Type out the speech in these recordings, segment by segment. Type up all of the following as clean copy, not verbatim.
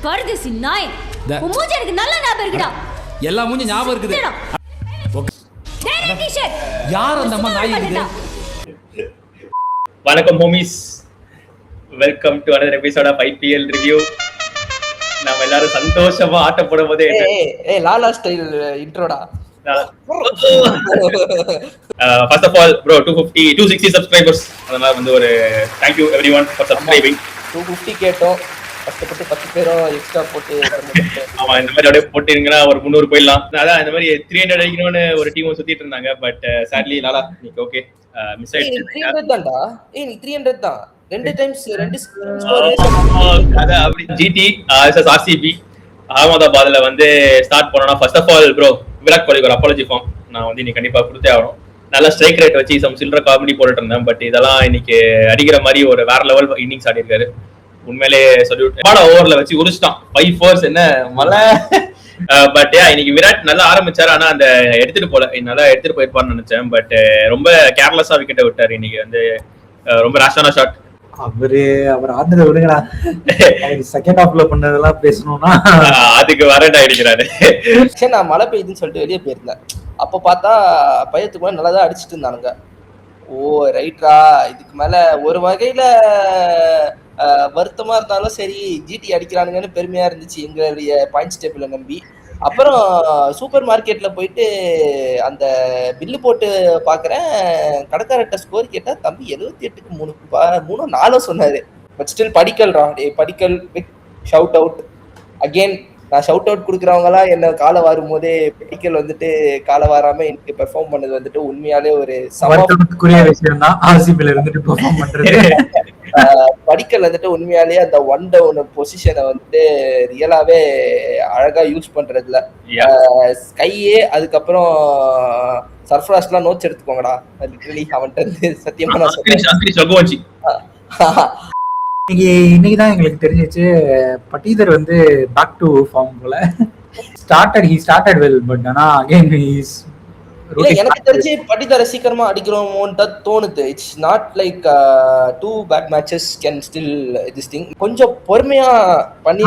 பர்தேசி நாய். உன் மூஞ்சி எனக்கு நல்ல ஞாபகம் இருக்குடா. எல்லா மூஞ்சி ஞாபகம் இருக்குது. யார் அந்த அம்மா நாய் இருக்குது? வணக்கம் homies, welcome to another episode of IPL review. நாம எல்லாரும் சந்தோஷமா ஆட்ட போடும் போதே லாலா ஸ்டைல் இன்ட்ரோடா. First of all bro, 260 subscribers. அதனால வந்து ஒரு thank you everyone for subscribing. 250 கேட்டோம், கஷ்டப்பட்டு 10 பேரும் எக்ஸ்ட்ரா போட்டு ஆமா, இந்த மாதிரி அப்படியே போட்டீங்கன்னா ஒரு 300 போயிடலாம். அதான் இந்த மாதிரி 300 அடிக்கணும்னு ஒரு டீம் சுத்திட்டு இருந்தாங்க. பட் sadly லாலா நீங்க ஓகே மிஸ் ஆயிடுச்சு. 300 தான்டா. நீ 300 தான். ரெண்டு டைம்ஸ் ரெண்டு அத அப்படி GT vs RCB அகமதாபாத்ல வந்து ஸ்டார்ட் பண்ணோம்னா first of all bro Virat Kohli ஒரு அப்பாலஜி ஃபார்ம் நான் வந்து இன்னைக்கு கண்டிப்பா கொடுத்தே ஆகணும். நல்ல ஸ்ட்ரைக் ரேட் வச்சு சம் சில்லற காமெடி போட்டுட்டு இருந்தேன். பட் இதெல்லாம் இன்னைக்கு அடிக்கிற மாதிரி ஒரு வேற லெவல் இன்னிங்ஸ் ஆடி இருக்காரு. உண்மையிலே சொல்லிவிட்டு ஓவர்ல வச்சு உரிச்சிட்டான் 5 4 என்ன மலை. பட் இன்னைக்கு விராட் நல்லா ஆரம்பிச்சாரு. ஆனா அந்த எடுத்துட்டு போல நல்லா எடுத்துட்டு போயிருப்பான்னு நினைச்சேன். பட் ரொம்ப கேர்லெஸ்ஸா விக்கெட்டை விட்டாரு இன்னைக்கு. வந்து ரொம்ப ராஷான ஷாட். அவர் ஆடுறத விடுங்கடா. செகண்ட் ஹாஃப்ல பண்ணதெல்லாம் பேசணும்னா அதுக்கு வரண்டா இருக்கிறாரு. சரி, நான் மழை பெய்யுதுன்னு சொல்லிட்டு வெளியே போயிருந்தேன். அப்போ பார்த்தா பையத்துக்கு மேலே நல்லா தான் அடிச்சுட்டு இருந்தானுங்க. ஓ ரைட்ரா, இதுக்கு மேல ஒரு வகையில வருத்தமா இருந்தாலும் சரி ஜிடி அடிக்கிறானுங்கன்னு பெருமையா இருந்துச்சு எங்களுடைய பாயிண்ட்ஸ் டேபிள நம்பி. அப்புறம் சூப்பர் மார்க்கெட்ல போயிட்டு அந்த பில்லு போட்டு பாக்குறேன், கடைக்காரட்ட ஸ்கோர் கேட்டா தம்பி 78க்கு 3 4 சொன்னாரு. பட் ஸ்டில் படிக்கல்ரா, Padikkal big shout out again. நான் ஷவுட் அவுட் கொடுக்குறவங்கலாம் என்ன காலை வாரும் போதே படிக்கல் வந்துட்டு காலை வாராம எனக்கு பெர்ஃபார்ம் பண்ணது வந்துட்டு உண்மையாலே ஒரு சமத்துக்குரிய விஷயம் தான். ஆர்சிபில இருந்துட்டு பெர்ஃபார்ம் பண்றது. படிக்கல் வந்துட்டு உண்மையாலேயே அந்த ஒன் டவுன் பொசிஷனை வந்துட்டு ரியலாவே அழகா யூஸ் பண்றதுல கையே. அதுக்கப்புறம் சர்ஃப்ராஸ்லாம் நோட்ஸ் எடுத்துக்கோங்கடா. லிட்டரலி அவன்கிட்ட இருந்து சத்தியமா நான் சொல்றேன். இன்னைக்குதான் எங்களுக்கு தெரிஞ்சிச்சு பட்டீதர் வந்து பேக் டு ஃபார்ம் போல. he started well, but ஆனா again he's எனக்கு தெரிஞ்சு பட்டிதார சீக்கிரமா அடிக்கிறோமோன்னு தோணுது. It's not like 2 bad matches can still this thing. கொஞ்சம் பொறுமையா பண்ணி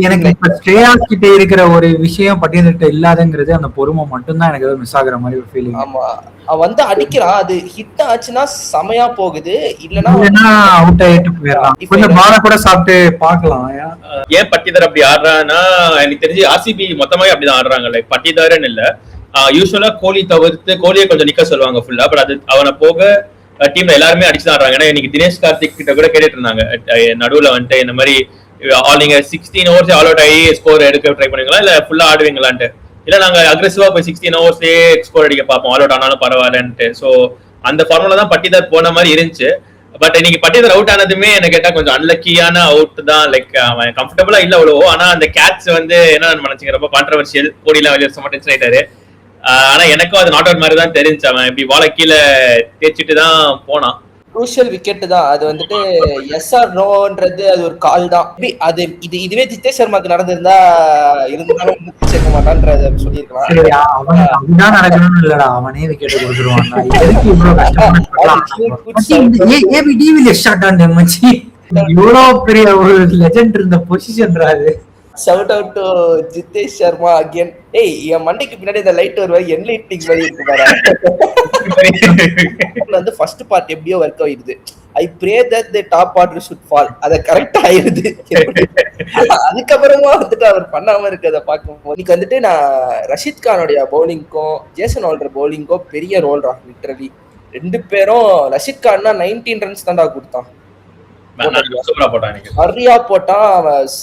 எனக்கு இப்ப ஸ்ரேயாஸ் கிட்ட இருக்கிற ஒரு விஷயம் பட்டியல்கிட்ட இல்லாதங்கிறது அந்த பொறுமை மட்டும்தான் எனக்கு மிஸ் ஆகுற மாதிரி ஒரு ஃபீலிங். ஆமா, அவன் வந்து அடிக்கிறான், அது ஹிட் ஆச்சுன்னா செமையா போகுது, இல்லனா அவுட் ஆயிட்டு போயிடலாம். கொஞ்சம் பால கூட சாப்பிட்டு பாக்கலாம். ஏன் பட்டிதார் அப்படி ஆடுறான்னா எனக்கு தெரிஞ்சு RCB மொத்தமாவே அப்படிதான் ஆடுறாங்க. லைக் பட்டிதாரன்னு இல்ல, யூஸ்வலா கோலி தவிர்த்து கோலியை கொஞ்சம் நிக்க சொல்லுவாங்க ஃபுல்லா. பட் அது அவனை போக டீம்ல எல்லாருமே அடிச்சுதான் ஆடுறாங்க. ஏன்னா இன்னைக்கு தினேஷ் கார்த்திக் கிட்ட கூட கேட்டுட்டு இருந்தாங்க நடுவுல வந்துட்டு இந்த மாதிரி நீங்க 16 ஓவர்ஸ் ஆல் அவுட் ஆகி ஸ்கோர் எடுக்க ட்ரை பண்ணுவீங்களா இல்ல ஃபுல்லா ஆடுவீங்களான்ட்டு. இல்ல நாங்க அக்ரெசிவா போய் 16 ஓவர்ஸ்லயே ஸ்கோர் அடிக்க பார்ப்போம், ஆல் அவுட் ஆனாலும் பரவாயில்லன்ட்டு. சோ அந்த ஃபார்முலா தான் பட்டிதார் போன மாதிரி இருந்துச்சு. பட் இன்னைக்கு பட்டிதார் அவுட் ஆனதுமே என்ன கேட்டா கொஞ்சம் அன்லக்கியான அவுட் தான். லைக் அவன் கம்ஃபர்டபுளா இல்ல அவ்வளவோ. ஆனா அந்த கேட்ச் வந்து என்ன நினைச்சீங்க, ரொம்ப கான்ட்ரவர்ஷியல். கோடிலாம் வெளியே சும்மா டென்ஷன் ஆயிட்டாரு. ஆனா எனக்கும் அது நாட் அவுட் மாதிரி தான் தெரிஞ்சு. அவன் இப்படி வாழ கீழே தேய்ச்சிட்டு தான் போனான். க்ரூஷியல் விக்கெட் தான் அது. வந்துட்டு எஸ் ஆர் நோன்றது அது ஒரு கால் தான். அது இதுவே ஜிதேஷ் சர்மாக்கு நடந்திருந்தா இருந்தாலும் சேர்க்க மாட்டான்றத சொல்லியிருக்கலாம். அவனே விக்கெட் கொடுத்துருவான். இவ்வளவு பெரிய ஒரு லெஜெண்ட் இருந்த பொசிஷன்றாரு. Shout out to Jitesh Sharma again. ஏய் என் மண்டைக்கு பின்னாடி இந்த லைட் வருவா என் லைட்டிங் மாதிரி இருக்கு பாரு. வந்து ஃபர்ஸ்ட் பார்ட் எப்படியோ ஒர்க் ஆயிடுது. I pray that the top order should fall. அத கரெக்ட்டா ஆயிருது. அதுக்கப்புறமா வந்துட்டு அவர் பண்ணாம இருக்கத பார்க்கும்போது இன்னைக்கு வந்துட்டு நான் ரஷீத் கானுடைய பவுலிங்க்கும் ஜேசன் ஹோல்டர் பவுலிங்க்கும் பெரிய ரோல்ரா. லிட்டரலி ரெண்டு பேரும் ரஷீத் கான்னா 19 ரன்ஸ் தான்டா கொடுத்தான். நிறையா போட்டான்,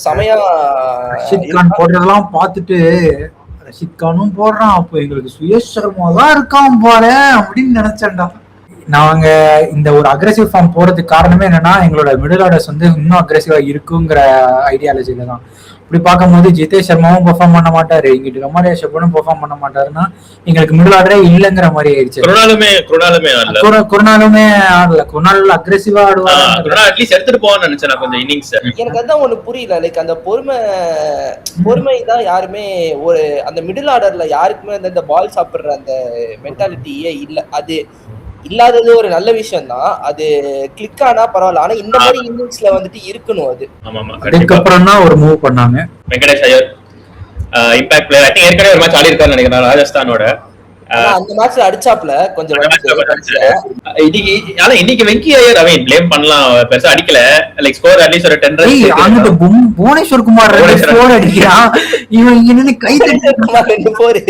செமையா ரஷீத் கான் போடுறதெல்லாம் பார்த்துட்டு ரஷீத் கானும் போடுறான், அப்போ எங்களுக்கு சுயேஷ் சர்மா தான் இருக்கான் போல அப்படின்னு நினைச்சேன்டா. நாங்க இந்த ஒரு அக்ரெசிவ் ஃபார்ம் போறதுக்கு காரணமே என்னன்னா எங்களோட மிடில் ஆர்டர்ஸ் வந்து இன்னும் அக்ரெசிவா இருக்குங்கிற ஐடியாலஜில தான். இப்படி பார்க்கும்போது ஜிதேஷ் சர்மாவும் பெர்ஃபார்ம் பண்ண மாட்டாரு, இங்கிட்டு கமாரியா ஷெப்பனும் பெர்ஃபார்ம் பண்ண மாட்டாருன்னா எங்களுக்கு மிடில் ஆர்டரே இல்லங்கிற மாதிரி ஆயிடுச்சு. குருணாலுமே ஆடல. குருணால் அக்ரெசிவா ஆடுவாங்க. எனக்கு அதான் ஒண்ணு புரியல. லைக் அந்த பொறுமை தான் யாருமே ஒரு அந்த மிடில் ஆர்டர்ல யாருக்குமே அந்த பால் சாப்பிடுற அந்த மென்டாலிட்டியே இல்ல. அது இல்லாதது ஒரு நல்ல விஷயம் தான். அது கிளிக் ஆனா பரவாயில்ல. ஆனா இந்த மாதிரி இன்னிங்ஸ்ல வந்துட்டு இருக்கணும் அது. ஆமா ஆமா அதுக்கப்புறம் தான் ஒரு மூவ் பண்ணாங்க Venkatesh Iyer, impact player. I think ஏற்கனவே ஒரு மேட்ச் ஆடி இருக்காருன்னு நினைக்கிறேன் ராஜஸ்தானோட. அந்த மேட்ச்ல அடிச்சாப்ல கொஞ்சம் இன்னைக்கு வெங்கி ஐயர் அவன் பிளேம் பண்ணலாம், பெருசா அடிக்கல. லைக் ஸ்கோர் அட்லீஸ்ட் ஒரு 10 அங்கிட்டு புவனேஸ்வர் குமார் ஸ்கோர் அடிக்கிறான், இவன் இங்க கை தட்டி 2 போர்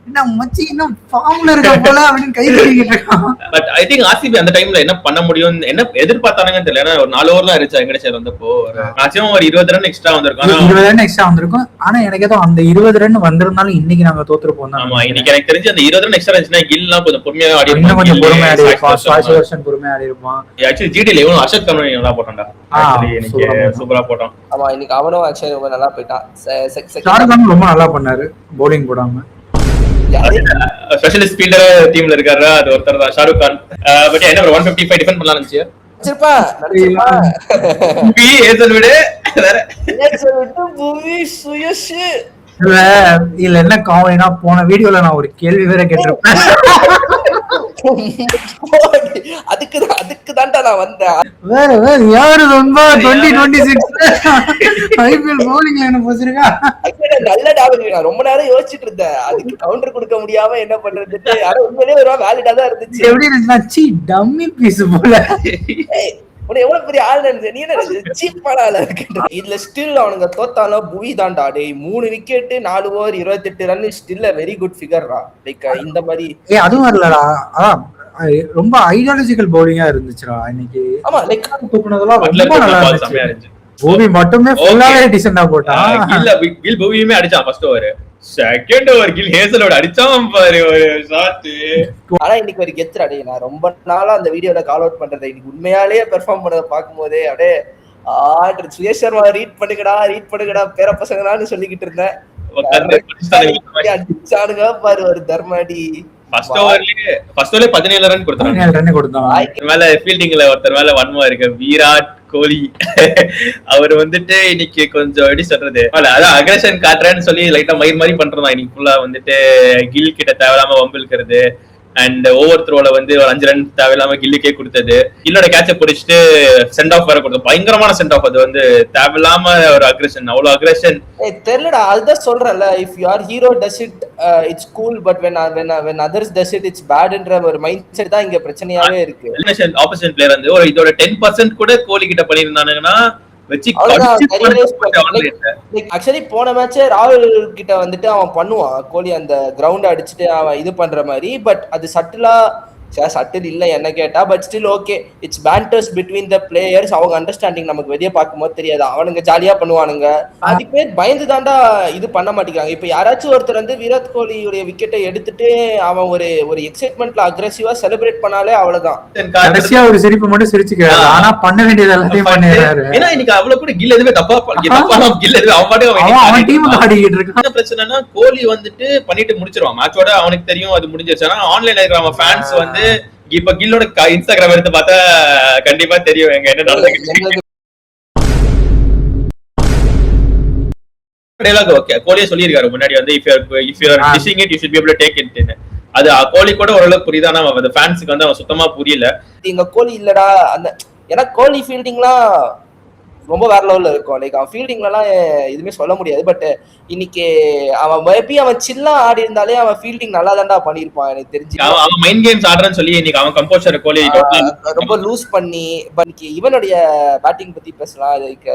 என்ன மச்சி இன்னும் ஃபார்ம்ல இருக்க போல அப்படின்னு கை தட்டிக்கிட்டு இருக்கான். பட் ஐ திங்க் ஆர்சிபி அந்த டைம்ல என்ன பண்ண முடியும், என்ன எதிர்பார்த்தானுங்கன்னு தெரியல. ஏன்னா ஒரு 4 ஓவர் தான் இருந்துச்சு வெங்கடேஷ் ஐயர் வந்தப்போ மேக்ஸிமம் ஒரு 20 ரன் எக்ஸ்ட்ரா வந்திருக்கும். 20 ரன் எக்ஸ்ட்ரா வந்திருக்கும். ஆனா எனக்கு ஏதோ அந்த 20 ரன் வந்திருந்தாலும் இன்னைக்கு நாங்க தோத்துருப்போம் தான். ஆமா இன்னைக்கு எனக்கு தெரிஞ்சு அந்த 20 ரன் எக்ஸ்ட்ரா இருந்துச்சுன்னா கில்லாம் கொஞ்சம் பொறுமையா ஆடி இன்னும் கொஞ்சம் பொறுமையா ஆடி இருப்பான், சாஷி வர்ஷன் பொறுமையா ஆடி இருப்பான். ஆக்சுவலி ஜிடில இவனும் அர்ஷத் கர்னி நல்லா போட்டான்டா. இன்னைக்கு சூப்பரா போட்டான். ஆமா இன்னைக்கு அவனும் ஆக்சுவலி ரொம்ப நல்லா போயிட்டான். ஷாருக்கான் ரொம்ப நல்லா பண்ணாரு பவுலிங் போடாம. ஸ்பெஷலிஸ்ட் ஃபீல்டர் டீம்ல இருக்காரு, அது ஒருத்தர் தான் ஷாருக் கான். பட் என்ன ஒரு 155 டிஃபெண்ட் பண்ணலாம் நினைச்சு இல்ல என்ன காமெடினா போன வீடியோல நான் ஒரு கேள்வி வேற கேட்டிருப்பேன். அதுக்குதான்டா நான் வந்தேன். வேற வேற யாரு ரொம்ப 2026 ஐபிஎல் பவுலிங் லைன் போச்சிருக்கா. நல்ல டாபிக். நான் ரொம்ப நேரம் யோசிச்சுட்டு இருந்தேன், அதுக்கு கவுண்டர் கொடுக்க முடியாம என்ன பண்றதுன்னு. ஆனா உண்மையிலேயே ஒரு வேலிடா தான் இருந்துச்சு. எப்படி இருந்துச்சுன்னா சீ டம்மி பீஸ் போல. எவ்வளவு பெரிய ஆள் நினைச்ச நீ என்ன சீப்பான ஆளா இருக்கு. இதுல ஸ்டில் அவனுங்க தோத்தாலும் புவி தான்டா. டேய் 3 wicket 4 over 28 run still very good ஃபிகர்ரா. லைக் இந்த மாதிரி அதுவும் இல்லடா, அதான் ரொம்ப ஐடியாலஜிக்கல் பவுலிங்கா இருந்துச்சுடா இன்னைக்கு. ஆமா லைக் தூக்குனதெல்லாம் ரொம்ப நல்லா இருந்துச்சு. பூமி மட்டுமே ஃபுல்லாவே டிசெண்டா போட்டான். இல்ல கில் பூமியுமே அடிச்சான் first over. Second over Gill ஹேசலோட அடிச்சான் பாரு ஒரு ஷாட். ஆனா இன்னைக்கு ஒரு கெத்துடா. டேய் நான் ரொம்ப நாளா அந்த வீடியோல கால் அவுட் பண்றதை இன்னைக்கு உண்மையாலேயே பெர்ஃபார்ம் பண்ணத பாக்கும்போதே அப்படியே சுயேஷ் சர்மா ரீட் பண்ணுங்கடா பேர பசங்களான்னு சொல்லிக்கிட்டு இருந்தேன். அடிச்சானுங்க பாரு ஒரு தர்மாடி. ஃபர்ஸ்ட் ஓவர்லயே 17 ரன் கொடுத்தாங்க. மேல ஃபீல்டிங்ல ஒருத்தர் மேல வன்மம் இருக்கு, விராட் கோலி. அவர் வந்துட்டு இன்னைக்கு கொஞ்சம் எப்படி சொல்றது, அதான் அக்ரஷன் காட்டுறேன்னு சொல்லி லைட்டா மயிர் மாதிரி பண்றதா. இன்னைக்கு ஃபுல்லா வந்துட்டு கில் கிட்ட தேவையில்லாம வம்பிழுக்கிறது அண்ட் ஓவர் த்ரோல வந்து ஒரு 5 ரன் தேவையில்லாம கில்லுக்கே கொடுத்தது. கில்லோட கேட்ச பிடிச்சிட்டு சென்ட் ஆஃப் வேற கொடுத்தது. பயங்கரமான சென்ட் ஆஃப். அது வந்து தேவையில்லாம ஒரு அக்ரஷன், அவ்வளவு அக்ரஷன் தெரியலடா. அதுதான் சொல்றேன்ல, if your hero does it it's cool, but when others does it it's bad என்ற ஒரு மைண்ட் செட் தான் இங்க பிரச்சனையாவே இருக்கு. ஆப்போசிட் பிளேயர் வந்து ஒரு இதோட 10% கூட கோலி கிட்ட பண்ணிருந்தானுங்கன்னா ஆக்சுவலி போன மேட்ச் ராகுல் கிட்ட வந்துட்டு அவன் பண்ணுவான் கோலி அந்த கிரவுண்ட் அடிச்சுட்டு அவன் இது பண்ற மாதிரி. பட் அது சட்டில் இல்ல என்ன கேட்டா. But still okay, it's banters between the players. அவங்க அண்டர்ஸ்டாண்டிங் நமக்கு வெளியே பார்க்கும்போது தெரியாது. அவனுங்க ஜாலியா பண்ணுவானுங்க. அதுக்கு பேர் பயந்து தாண்டா இது பண்ண மாட்டேங்கிறாங்க. இப்ப யாராச்சும் ஒருத்தர் வந்து விராட் கோலியுடைய விக்கெட்டை எடுத்துட்டு அவன் ஒரு எக்ஸைட்மெண்ட்ல அக்ரெசிவா செலிப்ரேட் பண்ணாலே அவ்வளவுதான். கடைசியா ஒரு சிரிப்பு மட்டும் சிரிச்சுக்கிறாரு. ஆனா பண்ண வேண்டியது எல்லாத்தையும் பண்ணிடுறாரு. ஏன்னா இன்னைக்கு அவ்வளவு கூட கில் எதுவுமே தப்பா கில் எதுவும் அவன் டீமுக்கு ஆடிக்கிட்டு இருக்கு. பிரச்சனைனா கோலி வந்துட்டு பண்ணிட்டு முடிச்சிருவான் மேட்சோட. அவனுக்கு தெரியும் அது முடிஞ்சிருச்சு. ஆனா ஆன்லைன்ல இருக்கிற ஃபேன்ஸ் வந்து இப்ப கில்லோட இன்ஸ்டாகிராம் எடுத்து பார்த்தா கண்டிப்பா தெரியும் எங்க என்ன நடந்துச்சு. கோலியே சொல்லியிருக்காரு முன்னாடி வந்து if you are dishing it you should be able to take it. அது கோலி கூட ஓரளவுக்கு புரியுது. ஆனா அந்த ஃபேன்ஸுக்கு வந்து அவன் சுத்தமா புரியல. இங்க கோலி இல்லடா அந்த. ஏன்னா கோலி ஃபீல்டிங்லாம் ரொம்ப வேற லெவல்ல இருக்கும். லைக் அவன் ஃபீல்டிங்லாம் எதுவுமே சொல்ல முடியாது. பட் இன்னைக்கு அவன் மேபி அவன் சில்லா ஆடி இருந்தாலே அவன் ஃபீல்டிங் நல்லா தான்டா பண்ணிருப்பான் எனக்கு தெரிஞ்சு. அவன் மைண்ட் கேம்ஸ் ஆடுறன்னு சொல்லி இன்னைக்கு அவன் கம்போசர் கோலி ரொம்ப லூஸ் பண்ணி. இவனுடைய பேட்டிங் பத்தி பேசலாம். லைக்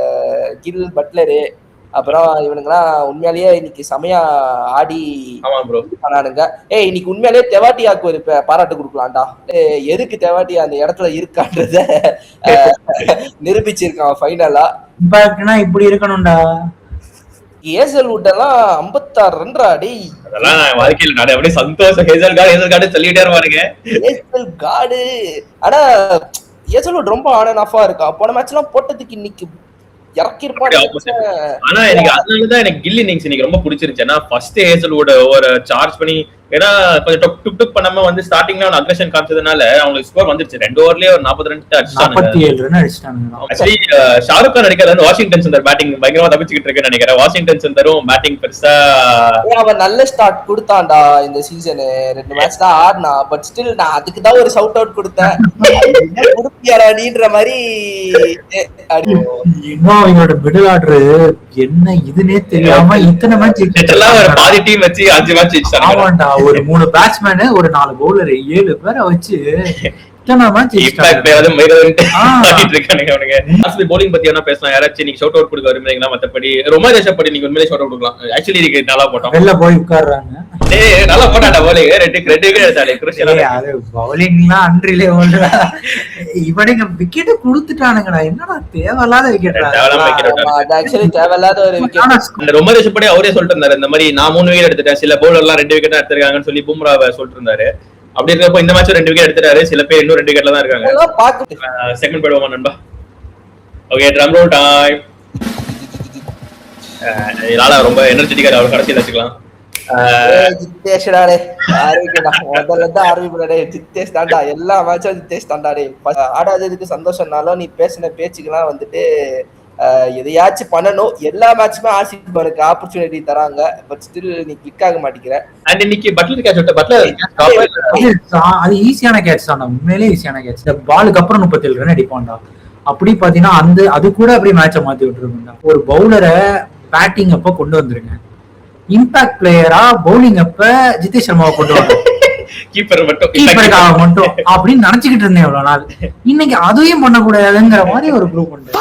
கில் பட்லரு அப்புறம் இவனுங்கெல்லாம் உண்மையாலேயே இன்னைக்கு செமையா ஆடி பண்ணானுங்க. இன்னைக்கு உண்மையாலேயே தெவாட்டியாக்கு ஒரு பாராட்டு கொடுக்கலாம்டா. எதுக்கு தெவாட்டியா அந்த இடத்துல இருக்கான்றத நிரூபிச்சிருக்கான் ஃபைனலா. இப்படி இருக்கணும்டா. ஹேசல்வுட் எல்லாம் 56 ரன் அடி. அதெல்லாம் வாழ்க்கையில் நான் அப்படியே சந்தோஷம். ஹேசல்கார்டு சொல்லிட்டே இருப்பாருங்க. ஹேசல்கார்டு ஆனா ஹேசல்வுட் ரொம்ப ஆன் அண்ட் ஆஃபா இருக்கா. போன மேட்ச் எல்லாம் போட்டதுக்கு இன்னைக்கு ஆனா எனக்கு அதனாலதான் எனக்கு கில் இன்னிங்ஸ் இன்னைக்கு ரொம்ப பிடிச்சிருச்சு. ஏன்னா ஃபர்ஸ்ட் ஹேசல்வுட் ஒரு சார்ஜ் பண்ணி ஏன்னா கொஞ்சம் டுக் டுக் பண்ணாம வந்து ஸ்டார்டிங்ல அவன் அக்ரஷன் காமிச்சதுனால அவங்களுக்கு ஸ்கோர் வந்துருச்சு 2 ஓவர்லயே ஒரு 40 ரன் அடிச்சாங்க. 47 ரன் அடிச்சிட்டாங்க. ஆக்சுவலி ஷாருக் கான் அடிக்காத வந்து வாஷிங்டன் சுந்தர் பேட்டிங் பயங்கரமா தப்பிச்சுக்கிட்டு இருக்குன்னு நினைக்கிறேன். வாஷிங்டன் சுந்தரும் பேட்டிங் பெருசா அவன் நல்ல ஸ்டார்ட் கொடுத்தான்டா இந்த சீசனு. 2 மேட்ச் தான் ஆடினா. பட் ஸ்டில் நான் அதுக்கு தான் ஒரு ஷவுட் அவுட் கொடுத்தேன். குடுப்பியாடான்ற மாதிரி. இன்னும் அவங்களோட மிடில் ஆர்டர் என்ன இதுன்னே தெரியாம இத்தனை மேட்ச் ஒரு பாதி டீம் வச்சு 5 மேட்ச் ஆமாண்டா. ஒரு 3 பேட்ஸ்மேன் ஒரு 4 பவுலர் 7 பேரை வச்சு போலிங் பத்தி என்ன பேசலாம்? யாராச்சும் நீங்க ஷவுட் அவுட் கொடுக்க விரும்புறீங்களா? மத்தபடி ரொம்ப தேசப்படி நீங்க உண்மையிலே ஷவுட் அவுட் கொடுக்கலாம். ஆக்சுவலி இதுக்கு நல்லா போட்டோம். வெளில போய் உட்கார்றாங்க. நல்லா போட்டாடா போலிங். ரெண்டு விக்கெட் எடுத்தாலே குருஷியலா. அது பவுலிங்லாம் அன்றிலே ஓல்ல. இவனுங்க விக்கெட் கொடுத்துட்டானுங்கடா. என்னடா தேவையில்லாத விக்கெட். ஆக்சுவலி தேவையில்லாத ஒரு விக்கெட். ரொம்ப தேசப்படி அவரே சொல்லிட்டு இருந்தாரு இந்த மாதிரி நான் 3 விக்கெட் எடுத்துட்டேன், சில பவுலர்லாம் 2 விக்கெட் எடுத்திருக்காங்கன்னு சொல்லி பும்ராவை சொல்லிட்டு இருந்தாரு. அப்படி இருக்கப்போ இந்த மேட்ச் 2 விக்கெட் எடுத்துட்டாரு. சில பேர் இன்னும் 2 விக்கெட்ல தான் இருக்காங்க. செகண்ட் போடுவோமா நண்பா? Okay, drum roll time. லாலா ரொம்ப எனர்ஜெட்டிக்கா அவர் கடைசியில் வச்சுக்கலாம். ஜித்தேஷ்டாடே ஆரம்பிக்கடா. முதல்ல தான் ஆரம்பிக்கடா. ஜித்தேஷ் தாண்டா. எல்லா மேட்சும் ஜித்தேஷ் தாண்டாடே. ஆடாததுக்கு சந்தோஷம்னாலும் நீ பேசின பேச்சுக்கெல்லாம் வந்துட்டு எதையாச்சும் பண்ணணும். எல்லா மேட்சுமே ஆர்சிபி எனக்கு ஆப்பர்ச்சுனிட்டி தராங்க. பட் ஸ்டில் நீ கிளிக் ஆக மாட்டேங்கிற. அண்ட் இன்னைக்கு பட்லர் கேட்ச் விட்ட பட்லர் அது ஈஸியான கேட்ச் தான். உண்மையிலே ஈஸியான கேட்ச். இந்த பாலுக்கு அப்புறம் 37 ரன் அடிப்பான்டா. அப்படி பாத்தீங்கன்னா அது கூட அப்படியே மேட்சை மாத்தி விட்டுருக்குண்டா. ஒரு பவுலரை பேட்டிங் அப்ப கொண்டு வந்துருங்க, இம்பாக்ட் பிளேயரா பவுலிங் அப்ப ஜிதேஷ் சர்மாவை கொண்டு வாங்க. கீப்பருக்காக மட்டும் அப்படின்னு நினைச்சுக்கிட்டு இருந்தேன் இவ்வளவு நாள். இன்னைக்கு அதையும் பண்ணக்கூடாதுங்கிற மாதிரி ஒரு ப்ரூவ் பண்றேன்.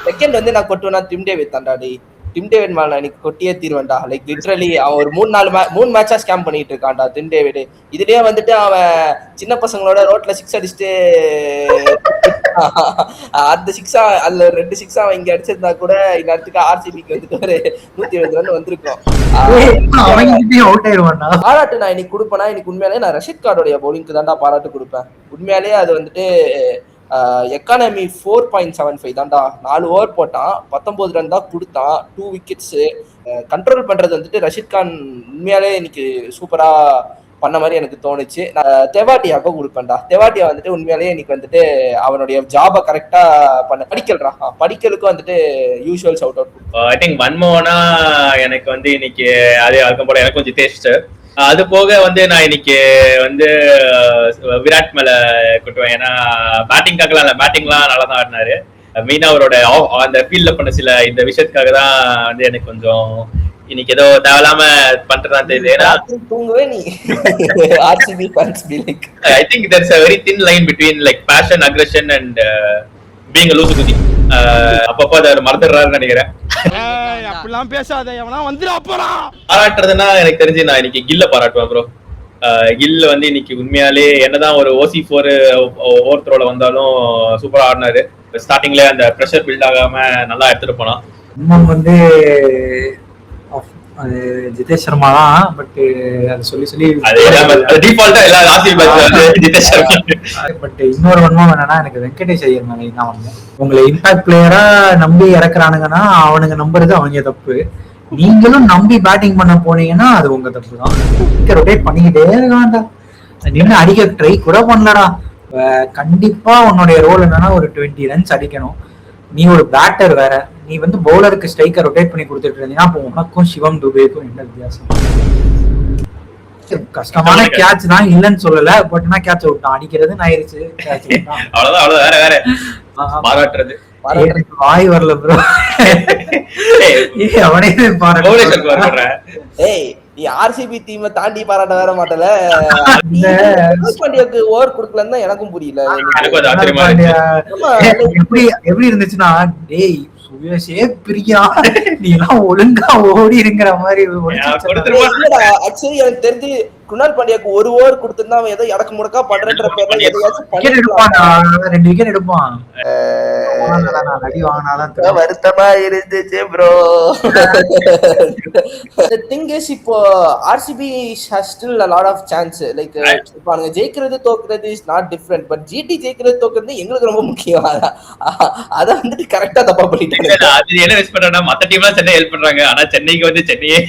செகண்ட் வந்து நான் கொட்டுவேன்னா டிம் டேவிட் தாண்டாடி. டிம் டேவிட் மேல எனக்கு கொட்டியே தீர்வேன்டா. லைக் லிட்டரலி அவன் ஒரு 3 மேட்சா ஸ்கேம் பண்ணிட்டு இருக்கான்டா டிம் டேவிட். இதுலயே வந்துட்டு அவன் சின்ன பசங்களோட ரோட்ல 6 அடிச்சுட்டு அந்த 6 அதுல 2 6 அவன் இங்க அடிச்சிருந்தா கூட இந்நேரத்துக்கு ஆர்சிபிக்கு வந்துட்டு ஒரு 170 ரன் வந்திருக்கும். பாராட்டு நான் இன்னைக்கு கொடுப்பேன்னா இன்னைக்கு உண்மையாலே நான் ரஷித் கார்டோடைய பவுலிங்க்கு தான்டா பாராட்டு கொடுப்பேன். உண்மையாலே அது வந்துட்டு எக்கானமி 4.75 தான்டா. 4 ஓவர் போட்டான், 19 ரன் தான் கொடுத்தான், 2 விக்கெட்ஸ். கண்ட்ரோல் பண்றது வந்துட்டு ரஷித் கான் உண்மையாலே இன்னைக்கு சூப்பரா பண்ண மாதிரி எனக்கு தோணுச்சு. நான் தெவாட்டியாக்க கொடுப்பேன்டா. தெவாட்டியா வந்துட்டு உண்மையாலே இன்னைக்கு வந்துட்டு அவனுடைய ஜாபை கரெக்டா பண்ண. படிக்கலுக்கும் வந்துட்டு usual shout out. I think வன்மோனா எனக்கு வந்து இன்னைக்கு அதே வழக்கம் போல எனக்கு கொஞ்சம் டேஸ்ட். அது போக வந்து நான் இன்னைக்கு வந்து விராட் மேல கொட்டுவேன். ஏன்னா பேட்டிங்லாம் நல்லா தான் ஆடினாரு. மெயினா அவரோட அந்த ஃபீல்ட்ல பண்ண சில இந்த விஷயத்துக்காக தான் வந்து எனக்கு கொஞ்சம் இன்னைக்கு ஏதோ தேவையில்லாம பண்றதான் தெரியுது. ஏன்னா தூங்கவே நீ RCB fans B like I think there's a very thin line between like passion, aggression and being a loose goody. அப்பப்போ அதை மறந்துடுறாருன்னு நினைக்கிறேன். அப்படிலாம் பேசாத, எவனா வந்துடா போறான். பாராட்டுறதுன்னா எனக்கு தெரிஞ்சு நான் இன்னைக்கு கில்ல பாராட்டுவேன் ப்ரோ. கில் வந்து இன்னைக்கு உண்மையாலே என்னதான் ஒரு OC4 ஓவர் த்ரோல வந்தாலும் சூப்பரா ஆடினாரு. ஸ்டார்டிங்ல அந்த பிரஷர் பில்ட் ஆகாம நல்லா எடுத்துட்டு போனான். இன்னும் வந்து ஜிதேஷ் சர்மா தான். பட் அது சொல்லி பட் இன்னொரு வன்மம் என்னன்னா எனக்கு வெங்கடேஷ் ஐயர் மேலே தான் வந்து உங்களை இம்பாக்ட் பிளேயரா நம்பி இறக்குறானுங்கன்னா அவனுங்க நம்புறது அவங்க தப்பு. நீங்களும் நம்பி பேட்டிங் பண்ண போனீங்கன்னா அது உங்க தப்பு தான். ரொட்டேட் பண்ணிக்கிட்டே இருக்காண்டா. நின்று அடிக்க ட்ரை கூட பண்ணலடா. கண்டிப்பா உன்னுடைய ரோல் என்னன்னா ஒரு 20 ரன்ஸ் அடிக்கணும். நீ ஒரு பேட்டர் வேற. நீ வந்து பவுலருக்கு ஸ்ட்ரைக்கர் ரொட்டேட் பண்ணி கொடுத்துட்டு இருந்தீங்கன்னா அப்போ உனக்கும் சிவம் துபேக்கும் என்ன வித்தியாசம்? கஷ்டமான கேட்ச் தான் இல்லன்னு சொல்லல. பட் நான் கேட்ச் விட்டான். அடிக்கிறதுன்னு ஆயிருச்சு. பாராட்டுறது வாய் வரல ப்ரோ. அவனே பாராட்டுறேன். நீ ஆர்சிபி டீமை தாண்டி பாராட்ட வேற மாட்டல. பாண்டியாக்கு ஓவர் கொடுக்கலன்னு தான் எனக்கும் புரியல. எப்படி இருந்துச்சுன்னா டேய் சுயசே பிரியா நீ எல்லாம் ஒழுங்கா ஓடி இருக்கிற மாதிரி. ஆக்சுவலி எனக்கு தெரிஞ்சு குணால் பாண்டியாக்கு 1 ஓவர் கொடுத்திருந்தா அவன் ஏதோ இடக்கு முடக்கா பண்றன்ற பேர்ல 2 விக்கெட் எடுப்பான். அடி வாங்கினாதான் வருத்தமா இருந்துச்சு ப்ரோ. The thing is இப்போ RCB has still a lot of chance. Like இப்போ அவங்க ஜெயிக்கிறது தோக்குறது is not different. But GT ஜெயிக்கிறது தோக்குறது எங்களுக்கு ரொம்ப முக்கியம். அத வந்துட்டு கரெக்டா தப்பா பண்ணிட்டாங்க. அது என்ன மிஸ் பண்றேன்னா மத்த டீம்லாம் சென்னை ஹெல்ப் பண்றாங்க. ஆனா சென்னைக்கு வந்து சென்னையே